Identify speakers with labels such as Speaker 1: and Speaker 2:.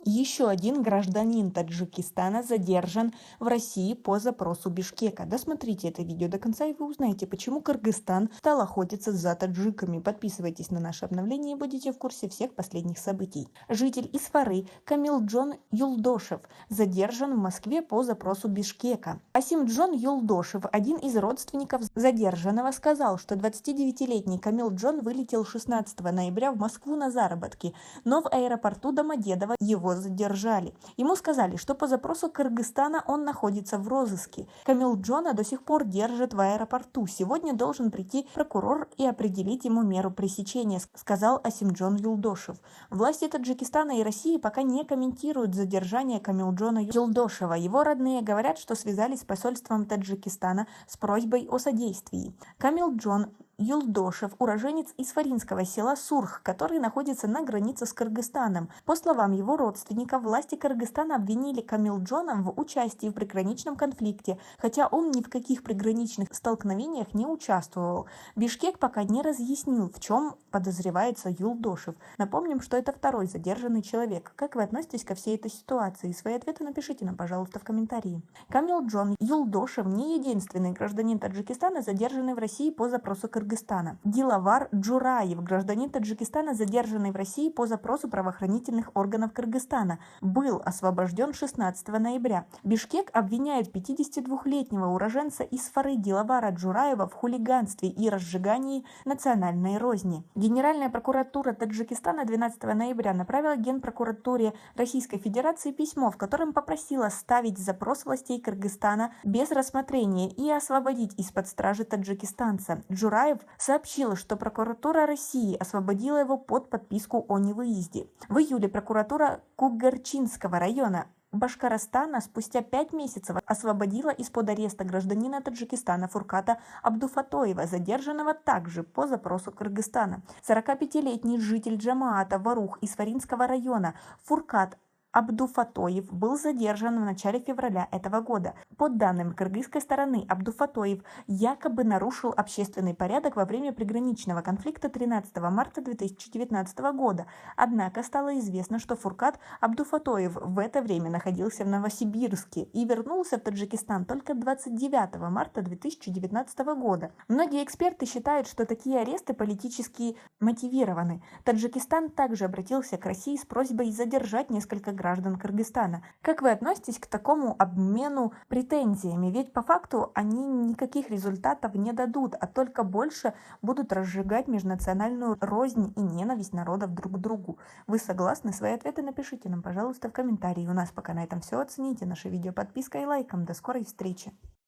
Speaker 1: Еще один гражданин Таджикистана задержан в России по запросу Бишкека. Досмотрите это видео до конца, и вы узнаете, почему Кыргызстан стал охотиться за таджиками. Подписывайтесь на наше обновление и будете в курсе всех последних событий. Житель Исфары Камилджон Юлдошев задержан в Москве по запросу Бишкека. Асимджон Юлдошев, один из родственников задержанного, сказал, что 29-летний Камилджон вылетел 16 ноября в Москву на заработки, но в аэропорту Домодедово его задержали. Ему сказали, что по запросу Кыргызстана он находится в розыске. Камилджона до сих пор держат в аэропорту. Сегодня должен прийти прокурор и определить ему меру пресечения, сказал Асимджон Юлдошев. Власти Таджикистана и России пока не комментируют задержание Камилджона Юлдошева. Его родные говорят, что связались с посольством Таджикистана с просьбой о содействии. Камилджон Юлдошев – уроженец исфаринского села Сурх, который находится на границе с Кыргызстаном. По словам его родственников, власти Кыргызстана обвинили Камилджона в участии в приграничном конфликте, хотя он ни в каких приграничных столкновениях не участвовал. Бишкек пока не разъяснил, в чем подозревается Юлдошев. Напомним, что это второй задержанный человек. Как вы относитесь ко всей этой ситуации? Свои ответы напишите нам, пожалуйста, в комментарии. Камилджон Юлдошев не единственный гражданин Таджикистана, задержанный в России по запросу Кыргызстана. Дилавар Джураев, гражданин Таджикистана, задержанный в России по запросу правоохранительных органов Кыргызстана, был освобожден 16 ноября. Бишкек обвиняет 52-летнего уроженца Исфары Дилавара Джураева в хулиганстве и разжигании национальной розни. Генеральная прокуратура Таджикистана 12 ноября направила Генпрокуратуре Российской Федерации письмо, в котором попросила ставить запрос властей Кыргызстана без рассмотрения и освободить из-под стражи таджикистанца. Джураев сообщила, что прокуратура России освободила его под подписку о невыезде. В июле прокуратура Кугарчинского района Башкоростана спустя 5 месяцев освободила из-под ареста гражданина Таджикистана Фурката Абдуфатоева, задержанного также по запросу Кыргызстана. 45-летний житель Джамаата Варух Исфаринского района Фуркат Абдуфатоев был задержан в начале февраля этого года. По данным кыргызской стороны, Абдуфатоев якобы нарушил общественный порядок во время приграничного конфликта 13 марта 2019 года. Однако стало известно, что Фуркат Абдуфатоев в это время находился в Новосибирске и вернулся в Таджикистан только 29 марта 2019 года. Многие эксперты считают, что такие аресты политически мотивированы. Таджикистан также обратился к России с просьбой задержать несколько граждан Кыргызстана. Как вы относитесь к такому обмену претензиями? Ведь по факту они никаких результатов не дадут, а только больше будут разжигать межнациональную рознь и ненависть народов друг к другу. Вы согласны? Свои ответы напишите нам, пожалуйста, в комментарии. У нас пока на этом все. Оцените наше видео подпиской и лайком. До скорой встречи!